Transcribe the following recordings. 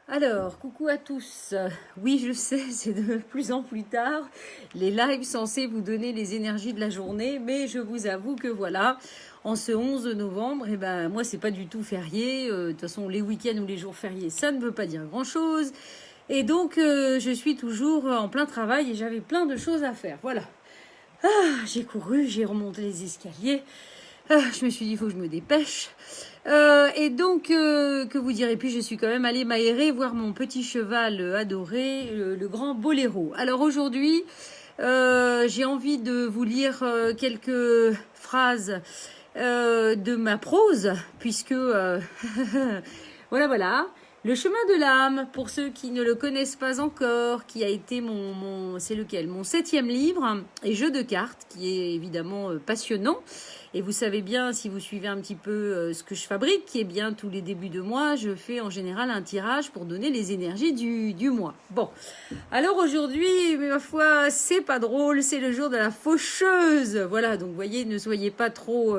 Alors, coucou à tous. Oui, je sais, c'est de plus en plus tard. Les lives censés vous donner les énergies de la journée, mais je vous avoue que voilà, en ce 11 novembre, eh ben, moi, c'est pas du tout férié. De toute façon, les week-ends ou les jours fériés, ça ne veut pas dire grand-chose. Et donc, je suis toujours en plein travail et j'avais plein de choses à faire. Voilà. J'ai couru, j'ai remonté les escaliers. Je me suis dit, il faut que je me dépêche. Et donc, que vous direz, puis je suis quand même allée m'aérer, voir mon petit cheval adoré, le grand Boléro. Alors aujourd'hui, j'ai envie de vous lire quelques phrases de ma prose, puisque voilà. Le chemin de l'âme, pour ceux qui ne le connaissent pas encore, qui a été c'est lequel? Mon 7e livre, et jeu de cartes, qui est évidemment passionnant. Et vous savez bien, si vous suivez un petit peu ce que je fabrique, qui est bien tous les débuts de mois, je fais en général un tirage pour donner les énergies du mois. Bon, alors aujourd'hui, ma foi, c'est pas drôle, c'est le jour de la faucheuse. Voilà, donc vous voyez, ne soyez pas trop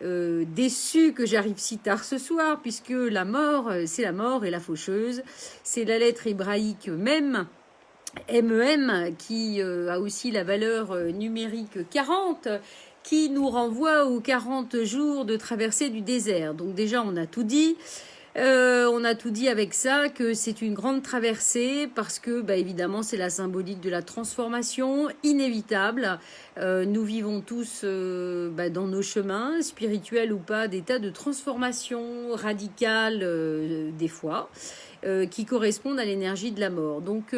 déçus que j'arrive si tard ce soir, puisque la mort, c'est la mort et la faucheuse, c'est la lettre hébraïque même. MEM qui a aussi la valeur numérique 40 qui nous renvoie aux 40 jours de traversée du désert. Donc déjà on a tout dit. On a tout dit avec ça, que c'est une grande traversée parce que, évidemment, c'est la symbolique de la transformation inévitable. Nous vivons tous dans nos chemins, spirituels ou pas, des tas de transformations radicales des fois, qui correspondent à l'énergie de la mort. Donc,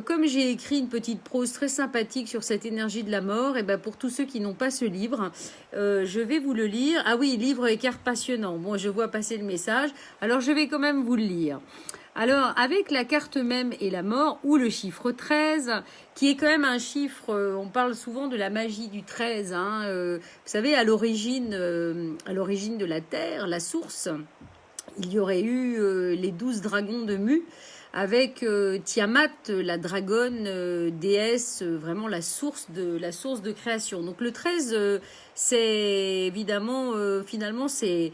comme j'ai écrit une petite prose très sympathique sur cette énergie de la mort, et pour tous ceux qui n'ont pas ce livre, je vais vous le lire. Ah oui, livre et carte passionnant. Bon, je vois passer le message. Alors, je vais quand même vous le lire. Alors, avec la carte même et la mort, ou le chiffre 13, qui est quand même un chiffre, on parle souvent de la magie du 13. Vous savez, à l'origine de la Terre, la source, il y aurait eu les 12 dragons de Mu, avec Tiamat, la dragonne déesse, vraiment la source de création. Donc le 13, c'est évidemment, finalement, c'est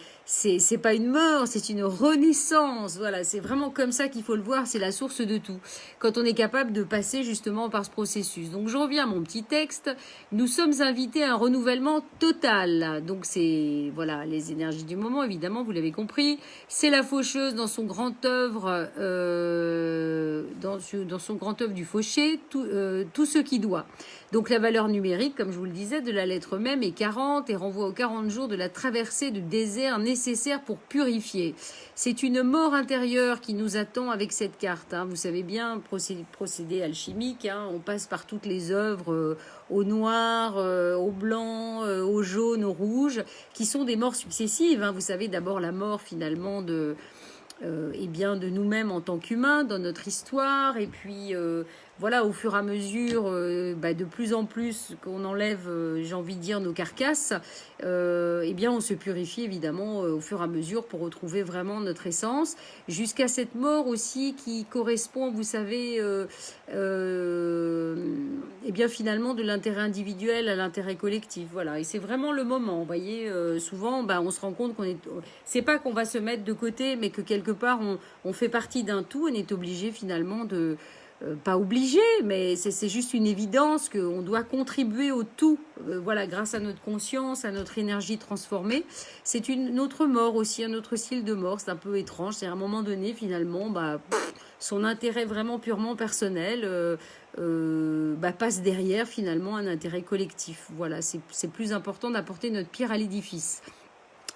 pas une mort, c'est une renaissance. Voilà, c'est vraiment comme ça qu'il faut le voir, c'est la source de tout. Quand on est capable de passer justement par ce processus. Donc je reviens à mon petit texte. Nous sommes invités à un renouvellement total. Donc c'est, voilà, les énergies du moment, évidemment, vous l'avez compris. C'est la faucheuse dans son grand œuvre, dans son grand œuvre du fauché, tout ce qui doit. Donc la valeur numérique, comme je vous le disais, de la lettre même est 40 et renvoie aux 40 jours de la traversée du désert nécessaire pour purifier. C'est une mort intérieure qui nous attend avec cette carte. Vous savez bien, procédé alchimique, on passe par toutes les œuvres au noir, au blanc, au jaune, au rouge, qui sont des morts successives. Vous savez, d'abord la mort finalement de nous-mêmes en tant qu'humains dans notre histoire, et puis voilà, au fur et à mesure, de plus en plus qu'on enlève, j'ai envie de dire, nos carcasses, on se purifie évidemment au fur et à mesure pour retrouver vraiment notre essence, jusqu'à cette mort aussi qui correspond, vous savez, finalement de l'intérêt individuel à l'intérêt collectif. Voilà, et c'est vraiment le moment. Vous voyez, souvent, on se rend compte c'est pas qu'on va se mettre de côté, mais que quelque part on fait partie d'un tout. On est obligé finalement de pas obligé, mais c'est juste une évidence qu'on doit contribuer au tout, grâce à notre conscience, à notre énergie transformée. C'est une autre mort aussi, un autre style de mort, c'est un peu étrange, c'est à un moment donné, finalement, son intérêt vraiment purement personnel passe derrière, finalement, un intérêt collectif. Voilà, c'est plus important d'apporter notre pierre à l'édifice.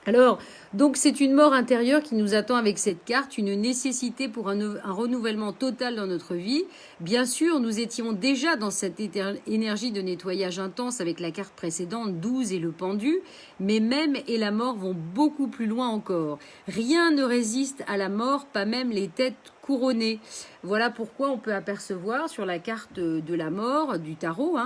Alors, donc c'est une mort intérieure qui nous attend avec cette carte, une nécessité pour un renouvellement total dans notre vie. Bien sûr, nous étions déjà dans cette énergie de nettoyage intense avec la carte précédente, 12 et le pendu, mais même et la mort vont beaucoup plus loin encore. Rien ne résiste à la mort, pas même les têtes couronnées. Voilà pourquoi on peut apercevoir sur la carte de la mort du tarot,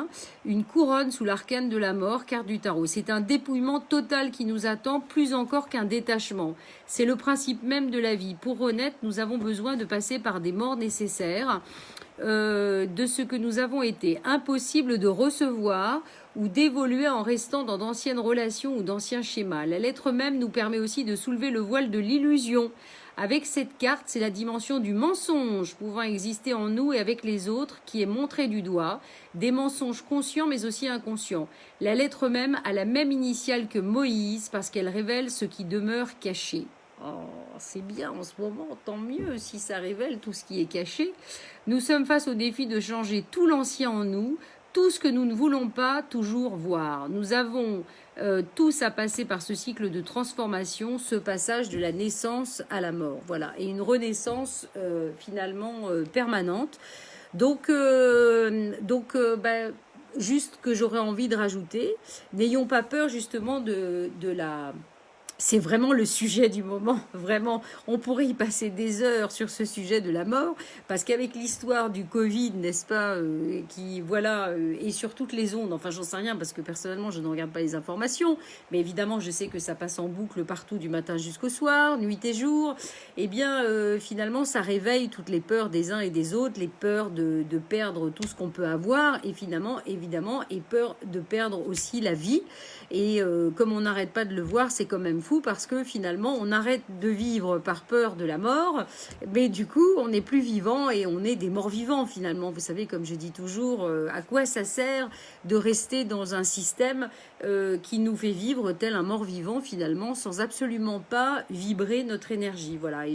une couronne sous l'arcane de la mort, carte du tarot. C'est un dépouillement total qui nous attend, plus encore qu'un détachement. C'est le principe même de la vie. Pour renaître, nous avons besoin de passer par des morts nécessaires, de ce que nous avons été. Impossible de recevoir ou d'évoluer en restant dans d'anciennes relations ou d'anciens schémas. La lettre même nous permet aussi de soulever le voile de l'illusion Avec cette carte, c'est la dimension du mensonge pouvant exister en nous et avec les autres qui est montrée du doigt, des mensonges conscients mais aussi inconscients. La lettre même a la même initiale que Moïse parce qu'elle révèle ce qui demeure caché. Oh, c'est bien en ce moment, tant mieux si ça révèle tout ce qui est caché. Nous sommes face au défi de changer tout l'ancien en nous, tout ce que nous ne voulons pas toujours voir. Nous avons tous à passer par ce cycle de transformation, ce passage de la naissance à la mort. Voilà, et une renaissance finalement permanente. Donc, juste que j'aurais envie de rajouter, n'ayons pas peur justement de la... C'est vraiment le sujet du moment, vraiment. On pourrait y passer des heures sur ce sujet de la mort, parce qu'avec l'histoire du Covid, n'est-ce pas, qui, voilà, est sur toutes les ondes, enfin j'en sais rien, parce que personnellement je ne regarde pas les informations, mais évidemment je sais que ça passe en boucle partout du matin jusqu'au soir, nuit et jour, eh bien finalement ça réveille toutes les peurs des uns et des autres, les peurs de perdre tout ce qu'on peut avoir, et finalement, évidemment, et peur de perdre aussi la vie, et comme on n'arrête pas de le voir, c'est quand même fou parce que finalement on arrête de vivre par peur de la mort, mais du coup on n'est plus vivant et on est des morts vivants finalement. Vous savez, comme je dis toujours, à quoi ça sert de rester dans un système qui nous fait vivre tel un mort vivant finalement sans absolument pas vibrer notre énergie. Voilà,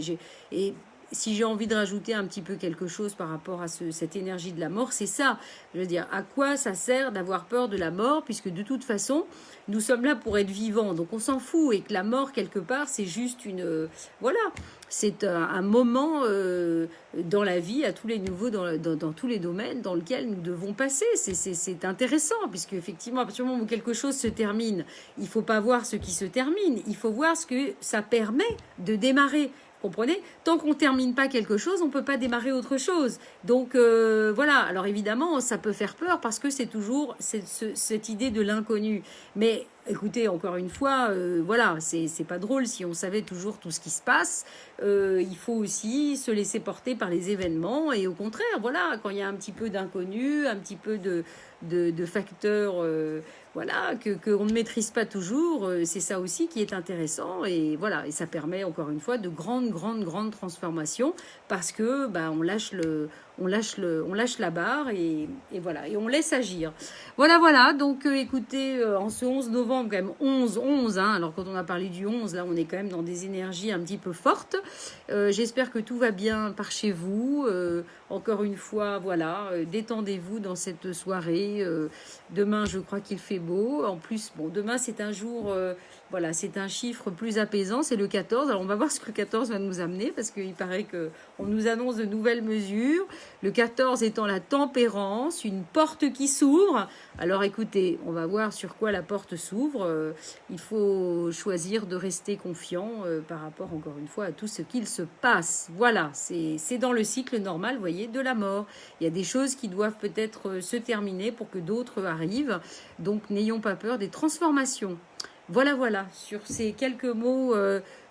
et si j'ai envie de rajouter un petit peu quelque chose par rapport à cette énergie de la mort, c'est ça. Je veux dire, à quoi ça sert d'avoir peur de la mort, puisque de toute façon, nous sommes là pour être vivants, donc on s'en fout, et que la mort, quelque part, c'est juste une... voilà, c'est un moment dans la vie, à tous les niveaux, dans tous les domaines dans lesquels nous devons passer. C'est intéressant, puisque effectivement, à partir du moment où quelque chose se termine, il ne faut pas voir ce qui se termine, il faut voir ce que ça permet de démarrer. Comprenez? Tant qu'on ne termine pas quelque chose, on ne peut pas démarrer autre chose. Donc voilà, alors évidemment, ça peut faire peur parce que c'est toujours cette idée de l'inconnu. Mais écoutez, encore une fois, voilà, c'est pas drôle si on savait toujours tout ce qui se passe. Il faut aussi se laisser porter par les événements et au contraire, voilà, quand il y a un petit peu d'inconnu, un petit peu de facteurs... voilà, qu'on ne maîtrise pas toujours, c'est ça aussi qui est intéressant et voilà, et ça permet encore une fois de grandes transformations parce que on lâche la barre et voilà, et on laisse agir. Voilà, donc écoutez, en ce 11 novembre, quand même 11, hein, alors quand on a parlé du 11, là on est quand même dans des énergies un petit peu fortes. J'espère que tout va bien par chez vous. Encore une fois, voilà, détendez-vous dans cette soirée. Demain, je crois qu'il fait beau. En plus, bon, demain, c'est un jour, voilà, c'est un chiffre plus apaisant, c'est le 14. Alors, on va voir ce que le 14 va nous amener, parce qu'il paraît qu'on nous annonce de nouvelles mesures. Le 14 étant la tempérance, une porte qui s'ouvre. Alors, écoutez, on va voir sur quoi la porte s'ouvre. Il faut choisir de rester confiant par rapport, encore une fois, à tout ce qu'il se passe. Voilà, c'est dans le cycle normal, vous voyez, de la mort. Il y a des choses qui doivent peut-être se terminer pour que d'autres arrivent. Donc, n'ayons pas peur des transformations. Voilà, sur ces quelques mots,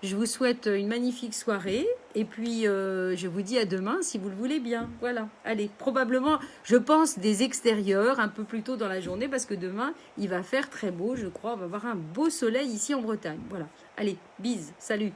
je vous souhaite une magnifique soirée et puis je vous dis à demain si vous le voulez bien. Voilà, allez, probablement, je pense des extérieurs un peu plus tôt dans la journée parce que demain, il va faire très beau, je crois, on va avoir un beau soleil ici en Bretagne. Voilà, allez, bise, salut.